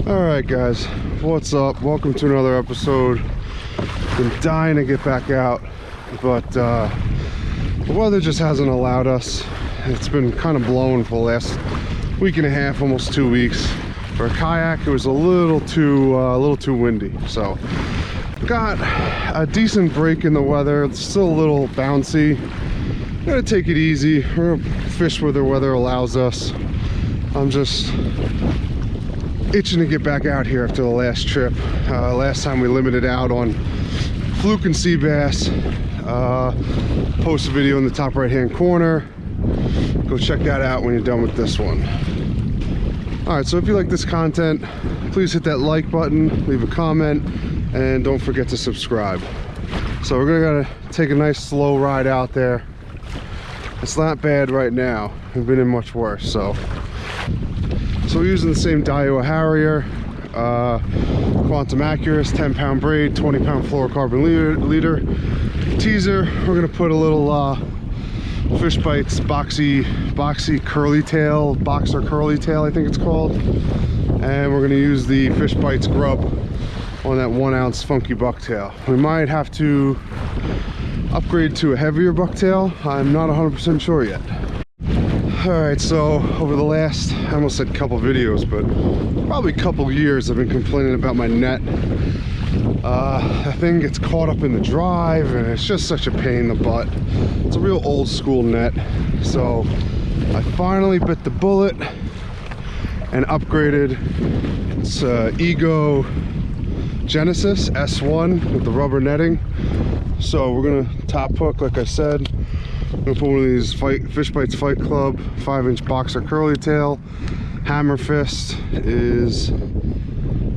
Alright guys, what's up? Welcome to another episode. Been dying to get back out, but the weather just hasn't allowed us. It's been kind of blowing for the last week and a half, almost 2 weeks. For a kayak, it was a little too windy. So got a decent break in the weather. It's still a little bouncy. Gonna take it easy. We're gonna fish where the weather allows us. I'm just itching to get back out here after the last trip. Last time we limited out on fluke and sea bass. Post a video in the top right hand corner. Go check that out when you're done with this one. Alright, so if you like this content, please hit that like button, leave a comment, and don't forget to subscribe. So we're gonna take a nice slow ride out there. It's not bad right now. We've been in much worse. So we're using the same Daiwa Harrier, Quantum Accurus, 10-pound braid, 20-pound fluorocarbon leader. Teaser, we're gonna put a little Fish Bites boxy curly tail, boxer curly tail I think it's called. And we're gonna use the Fish Bites grub on that 1 ounce funky bucktail. We might have to upgrade to a heavier bucktail. I'm not 100% sure yet. Alright, so over the last, I almost said couple videos, but probably couple years, I've been complaining about my net. The thing gets caught up in the drive and it's just such a pain in the butt. It's a real old school net. So I finally bit the bullet and upgraded. It's Ego Genesis S1 with the rubber netting. So we're gonna top hook, like I said. I'm gonna put one of these Fish Bites Fight Club 5-inch boxer curly tail. Hammer fist is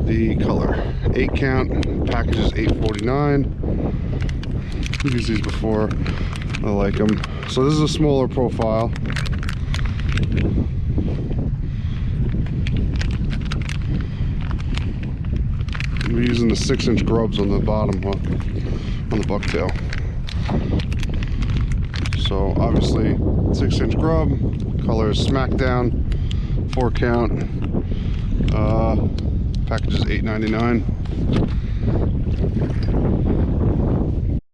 the color 8 count. Package is $8.49. I've used these before. I like them. So this is a smaller profile. We're using the 6-inch grubs on the bottom hook on the bucktail. So obviously 6-inch grub, color is Smackdown, 4 count, package is $8.99.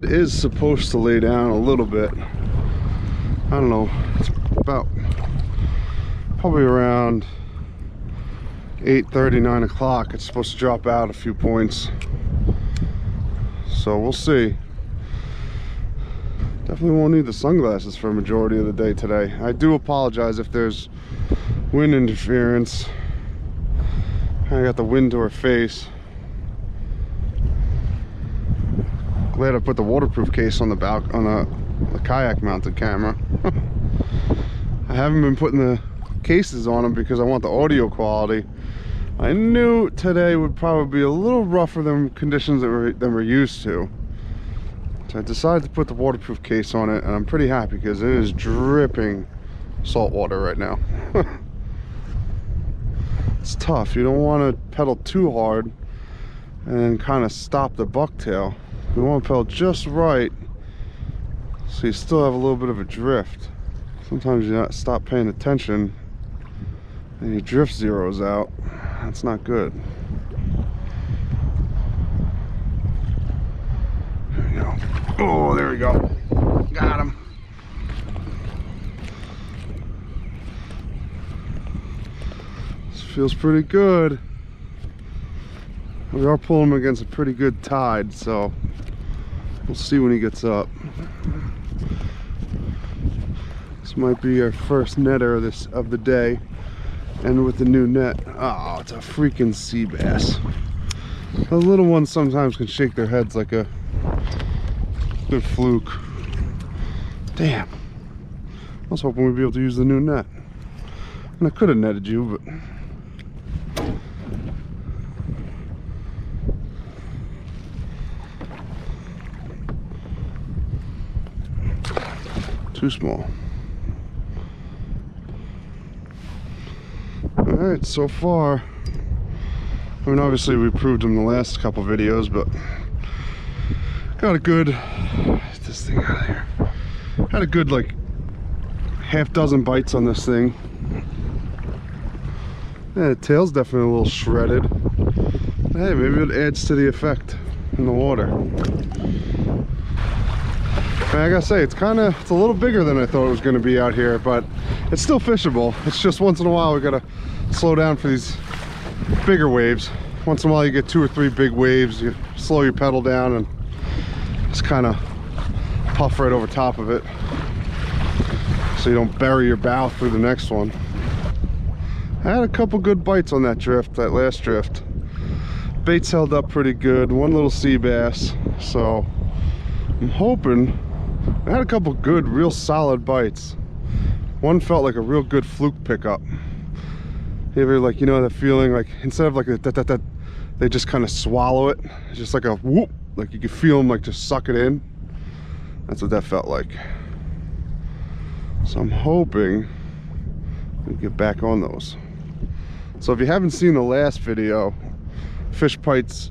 It is supposed to lay down a little bit. I don't know, it's about probably around 8:30, 9 o'clock. It's supposed to drop out a few points. So we'll see. Definitely won't need the sunglasses for a majority of the day today. I do apologize if there's wind interference. I got the wind to our face. Glad I put the waterproof case on the the kayak mounted camera. I haven't been putting the cases on them because I want the audio quality. I knew today would probably be a little rougher than conditions that we're used to. So I decided to put the waterproof case on it, and I'm pretty happy because it is dripping salt water right now. It's tough. You don't want to pedal too hard and kind of stop the bucktail. You want to pedal just right so you still have a little bit of a drift. Sometimes you stop paying attention and your drift zeroes out. That's not good. There we go. Oh, there we go. Got him. This feels pretty good. We are pulling him against a pretty good tide, so we'll see when he gets up. This might be our first netter of the day, and with the new net. Oh, it's a freaking sea bass. The little ones sometimes can shake their heads like a good fluke. Damn. I was hoping we'd be able to use the new net. And I could have netted you, but too small. Alright, so far, I mean, obviously we proved them the last couple videos, but got a good, get this thing out of here. Had a good like half dozen bites on this thing. Yeah, the tail's definitely a little shredded. Hey, maybe it adds to the effect in the water. And I gotta say, it's a little bigger than I thought it was gonna be out here, but it's still fishable. It's just once in a while we gotta slow down for these bigger waves. Once in a while you get 2 or 3 big waves, you slow your pedal down and just kind of puff right over top of it so you don't bury your bow through the next one. I had a couple good bites on that drift, that last drift. Baits held up pretty good, one little sea bass, so I'm hoping. I had a couple good, real solid bites. One felt like a real good fluke pickup. You ever, like, you know that feeling, like instead of like a that they just kind of swallow it. It's just like a whoop, like you can feel them like just suck it in. That's what that felt like. So I'm hoping we get back on those. So if you haven't seen the last video, fish bites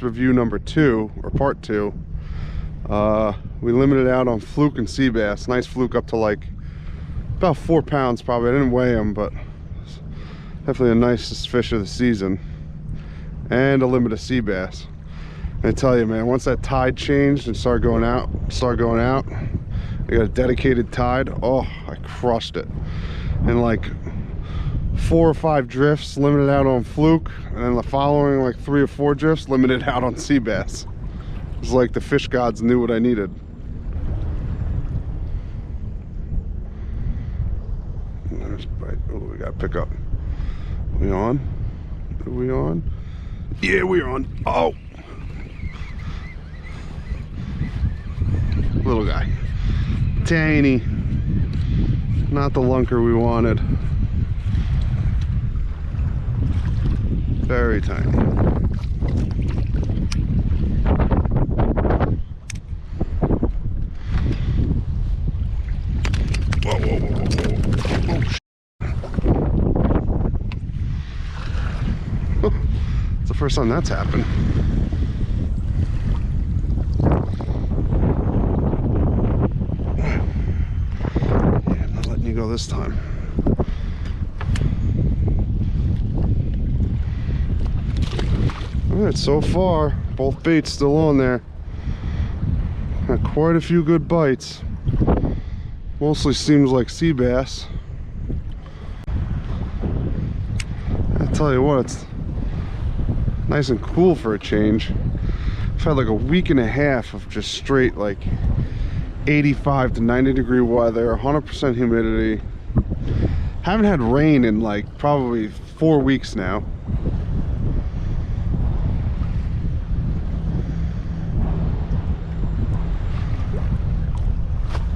review number 2 or part 2, we limited out on fluke and sea bass. Nice fluke up to like about 4 pounds probably. I didn't weigh them, but definitely the nicest fish of the season. And a limit of sea bass. And I tell you, man, once that tide changed and started going out, I got a dedicated tide. Oh, I crushed it. And like 4 or 5 drifts limited out on fluke, and then the following like 3 or 4 drifts limited out on sea bass. It was like the fish gods knew what I needed. There's a bite. Oh, we gotta pick up. Are we on? Are we on? Yeah, we're on. Oh, little guy, tiny, not the lunker we wanted. Very tiny. Whoa, whoa, whoa, whoa, whoa. Oh, it's the first time that's happened. Yeah, I'm not letting you go this time. Alright, so far, both baits still on there. Had quite a few good bites. Mostly seems like sea bass. I tell you what, it's nice and cool for a change. I've had like a week and a half of just straight like 85 to 90 degree weather, 100% humidity. Haven't had rain in like probably 4 weeks now.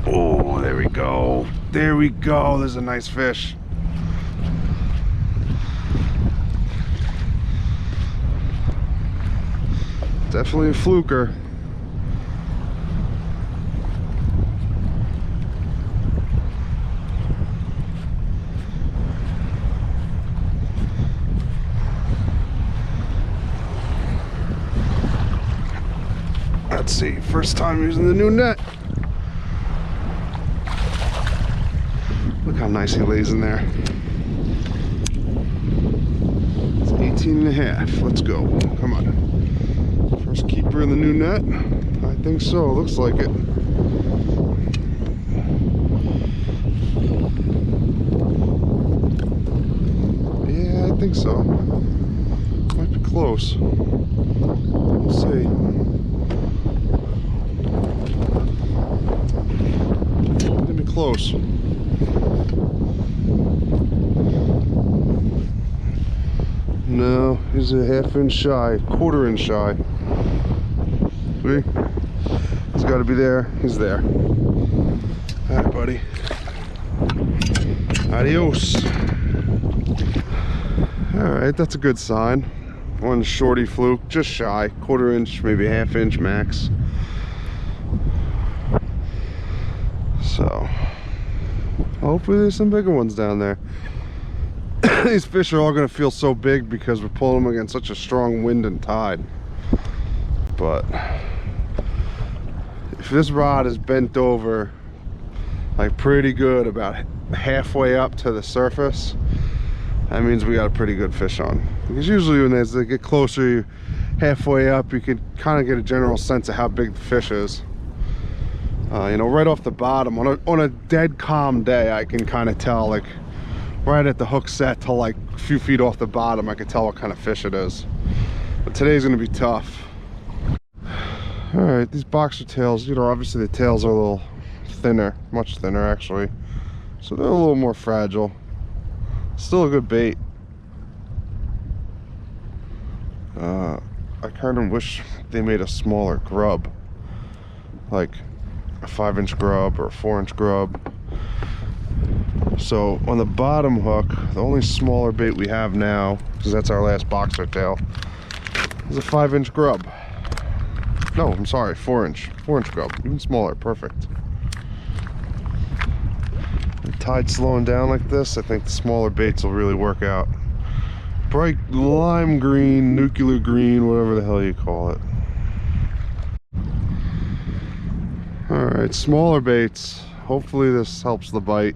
Oh, there we go. There we go. There's a nice fish. Definitely a fluker. Let's see. First time using the new net. Look how nice he lays in there. It's 18 and a half. Let's go. Come on. First keeper in the new net. I think so. Looks like it. Yeah, I think so. Might be close. We'll see. Maybe close. No, he's a half-inch shy, quarter-inch shy. See? He's got to be there. He's there. All right, buddy. Adios. All right, that's a good sign. One shorty fluke, just shy, quarter-inch, maybe half-inch max. So, hopefully there's some bigger ones down there. These fish are all going to feel so big because we're pulling them against such a strong wind and tide. But if this rod is bent over like pretty good about halfway up to the surface, that means we got a pretty good fish on. Because usually when they get closer, you halfway up, you could kind of get a general sense of how big the fish is. You know, right off the bottom, on a dead calm day, I can kind of tell, like right at the hook set to like a few feet off the bottom, I can tell what kind of fish it is. But today's gonna be tough. All right, these boxer tails, you know, obviously the tails are a little thinner, much thinner actually, so they're a little more fragile. Still a good bait. I kind of wish they made a smaller grub, like a 5-inch grub or a 4-inch grub. So on the bottom hook, the only smaller bait we have now, because that's our last boxer tail, is a 5-inch grub. No, I'm sorry, 4-inch grub, even smaller, perfect. The tide slowing down like this, I think the smaller baits will really work out. Bright lime green, nuclear green, whatever the hell you call it. All right, smaller baits. Hopefully this helps the bite.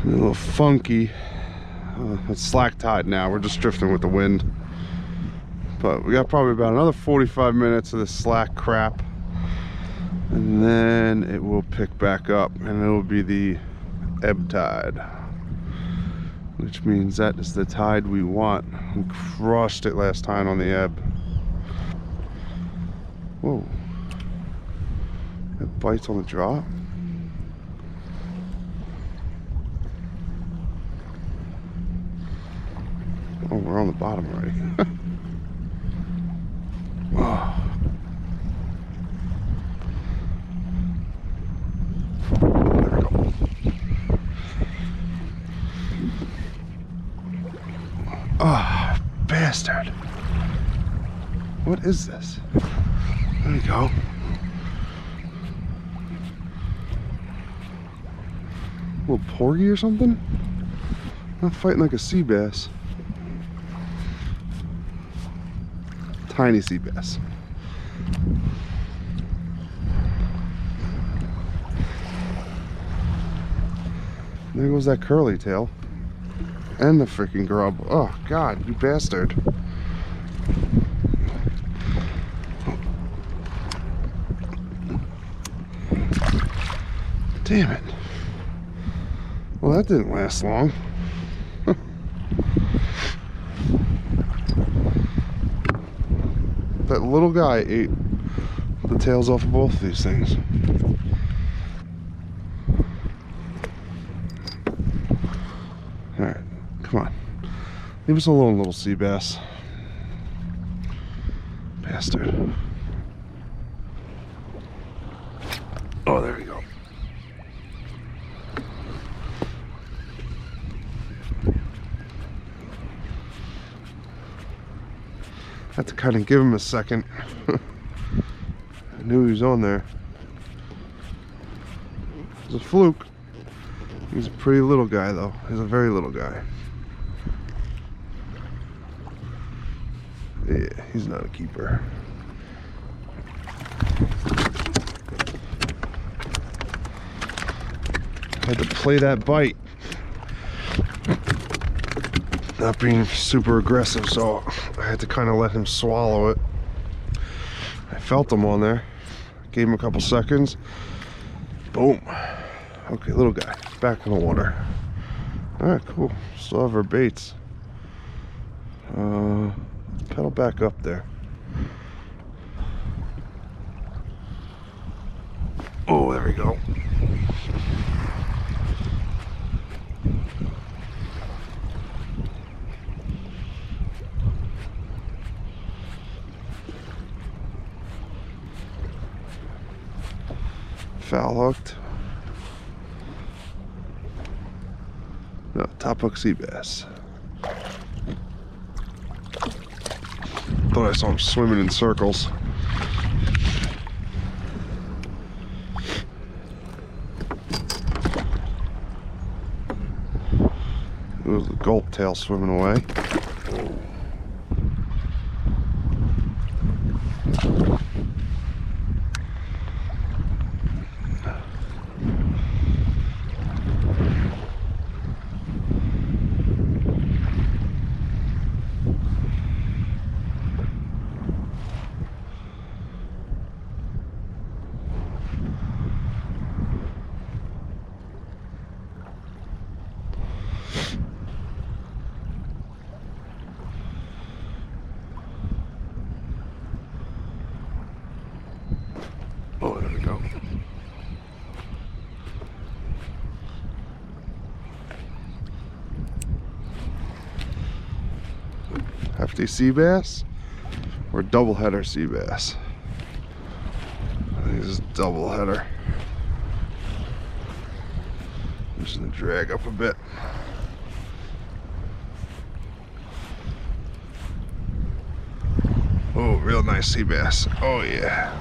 A little funky. It's slack tide now. We're just drifting with the wind. But we got probably about another 45 minutes of this slack crap, and then it will pick back up, and it will be the ebb tide, which means that is the tide we want. We crushed it last time on the ebb. Whoa, that bites on the drop. Oh, we're on the bottom already. Oh. There we go. Oh, bastard. What is this? There we go. A little porgy or something? Not fighting like a sea bass. Tiny sea bass. There goes that curly tail. And the freaking grub. Oh God, you bastard. Damn it. Well, that didn't last long. That little guy ate the tails off of both of these things. Alright, come on. Leave us alone, little sea bass. Bastard. Oh, there we go. I had to kind of give him a second. I knew he was on there. It was a fluke. He's a pretty little guy though. He's a very little guy. Yeah, he's not a keeper. I had to play that bite. Not being super aggressive, so I had to kind of let him swallow it. I felt him on there. Gave him a couple seconds. Boom. Okay, little guy. Back in the water. Alright, cool. Still have our baits. Pedal back up there. Oh, there we go. Foul hooked. No, top hook sea bass. Thought I saw him swimming in circles. It was the gulp tail swimming away. lefty sea bass or double header sea bass. I think this is double header. I'm just gonna drag up a bit. Oh, real nice sea bass. Oh yeah.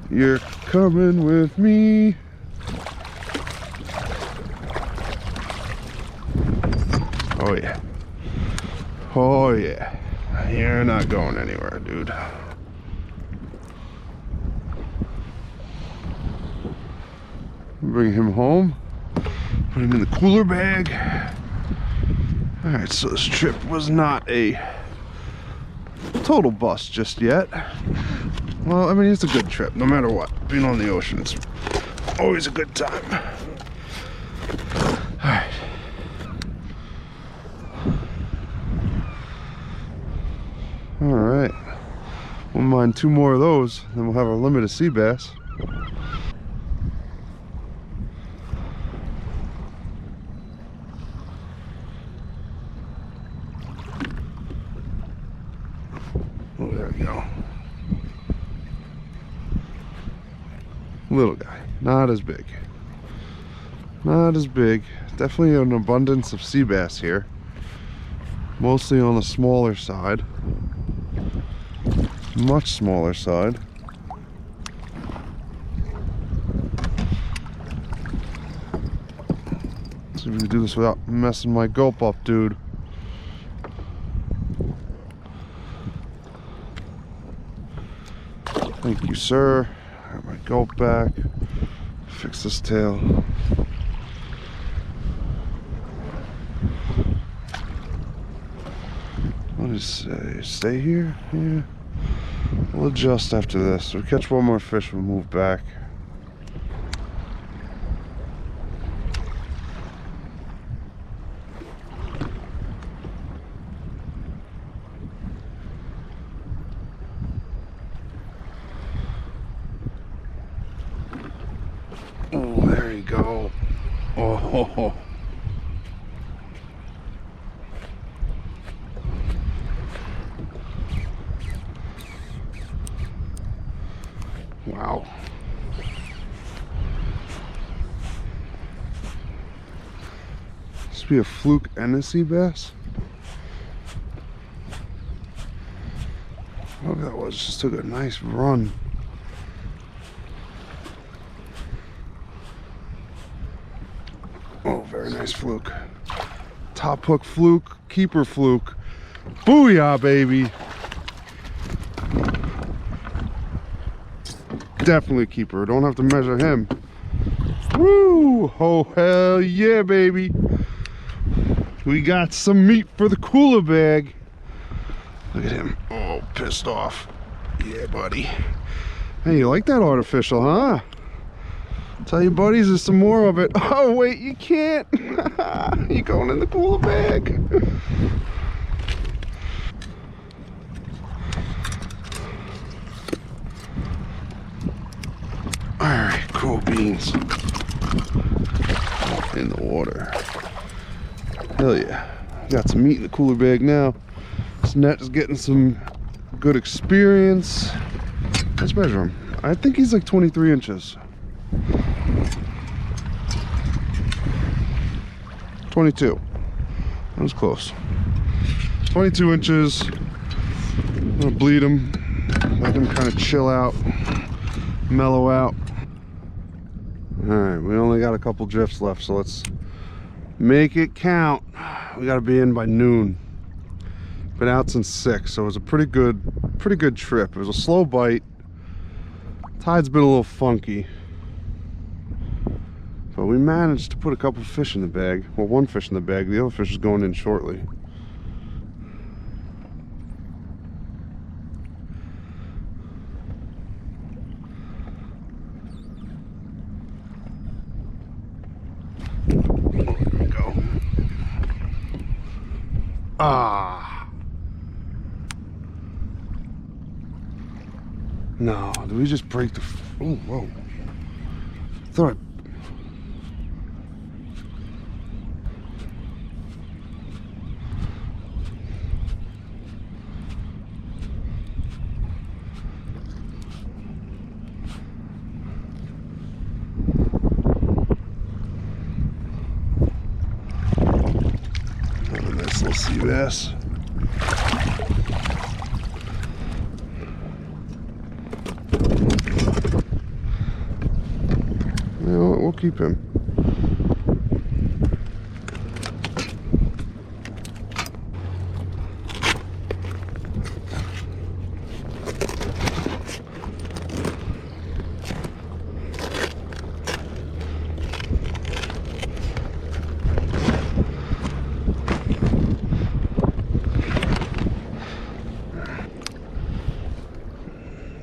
You're coming with me. Oh yeah. Oh yeah. You're not going anywhere, dude. Bring him home. Put him in the cooler bag. Alright, so this trip was not a total bust just yet. Well, I mean, it's a good trip, no matter what. Being on the ocean, it's always a good time. Alright. Alright. We'll mine 2 more of those, then we'll have our limit of sea bass. Oh, there we go. Little guy, not as big. Not as big. Definitely an abundance of sea bass here. Mostly on the smaller side. Much smaller side. Let's see if we can do this without messing my gulp up, dude. Thank you, sir. Got my gulp back. Fix this tail. What does it say? Stay here? Yeah. We'll adjust after this. We'll catch one more fish, we'll move back. Oh, there you go. Oh, ho, ho. Wow. This be a fluke and a sea bass. Oh, that was just took a nice run. Oh, very nice fluke. Top hook fluke, keeper fluke. Booyah, baby. Definitely a keeper. Don't have to measure him. Woo! Oh, hell yeah, baby. We got some meat for the cooler bag. Look at him. Oh, pissed off. Yeah, buddy. Hey, you like that artificial, huh? Tell your buddies there's some more of it. Oh, wait, you can't. You're going in the cooler bag. Alright, cool beans. In the water. Hell yeah. Got some meat in the cooler bag now. This net is getting some good experience. Let's measure him. I think he's like 23 inches. 22. That was close. 22 inches. I'm gonna bleed him. Let him kind of chill out. Mellow out. Alright, we only got a couple drifts left, so let's make it count. We gotta be in by noon. Been out since 6, so it was a pretty good trip. It was a slow bite. Tide's been a little funky, but we managed to put a couple fish in the bag. Well, one fish in the bag. The other fish is going in shortly. There we go. Ah. No, did we just break the... Oh, whoa. Thought Nice little sea bass. You know what, we'll keep him.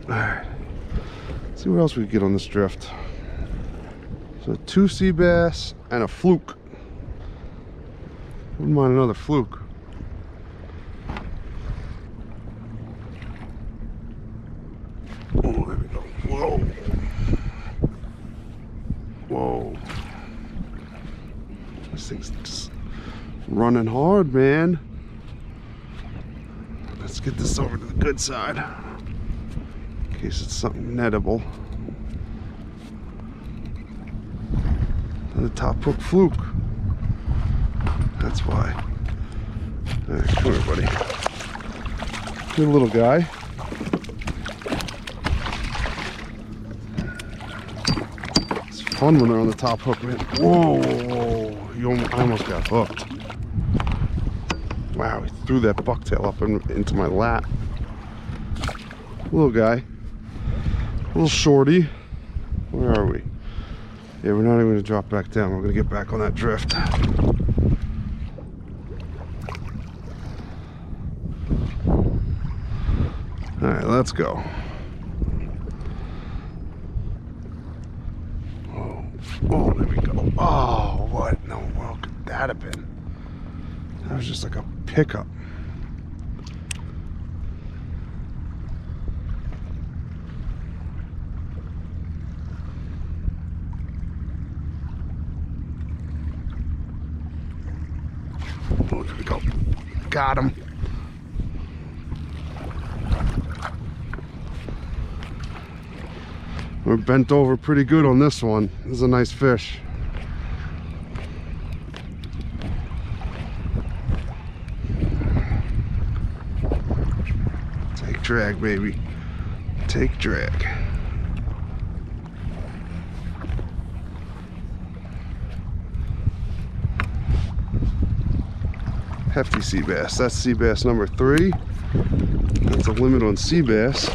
Alright, see what else we can get on this drift. So 2 sea bass and a fluke. Wouldn't mind another fluke. Oh, there we go. Whoa. Whoa. This thing's just running hard, man. Let's get this over to the good side. In case it's something nettable. The top hook fluke. That's why. All right, come here, buddy. Good little guy. It's fun when they're on the top hook, man. Whoa! I almost got hooked. Wow, he threw that bucktail up into my lap. Little guy. Little shorty. Where are we? Yeah, we're not even going to drop back down. We're going to get back on that drift. Alright, let's go. Oh, there we go. Oh, what in the world could that have been? That was just like a pickup. Oh, there we go. Got him. We're bent over pretty good on this one. This is a nice fish. Take drag, baby. Take drag. Hefty sea bass. That's sea bass number 3. That's a limit on sea bass.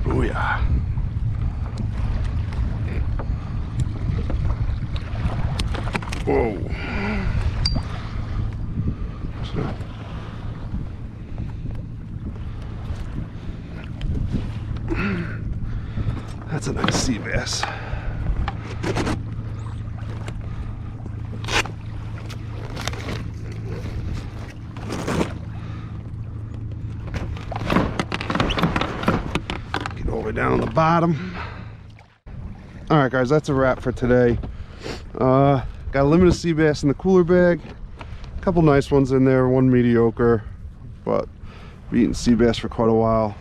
Oh yeah. Whoa. That's a nice sea bass. Get all the way down on the bottom. All right, guys, that's a wrap for today. Got a limited sea bass in the cooler bag. A couple nice ones in there, one mediocre, but we've eaten sea bass for quite a while.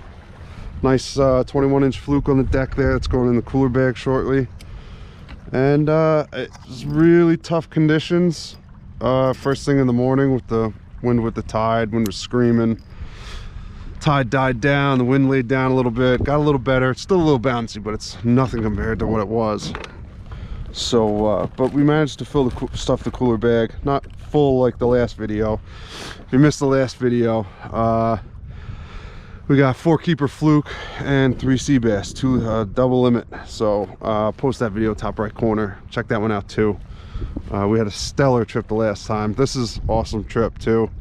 Nice 21-inch fluke on the deck there. It's going in the cooler bag shortly. And it's really tough conditions. First thing in the morning with the wind, with the tide. Wind was screaming. Tide died down. The wind laid down a little bit. Got a little better. It's still a little bouncy, but it's nothing compared to what it was. So, but we managed to fill stuff the cooler bag. Not full like the last video. If you missed the last video, we got 4 keeper fluke and 3 sea bass, 2 double limit. So post that video top right corner. Check that one out too. We had a stellar trip the last time. This is awesome trip too.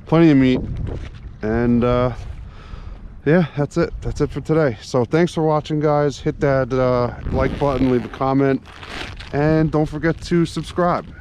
Plenty of meat. And yeah, that's it. That's it for today. So thanks for watching, guys. Hit that like button, leave a comment, and don't forget to subscribe.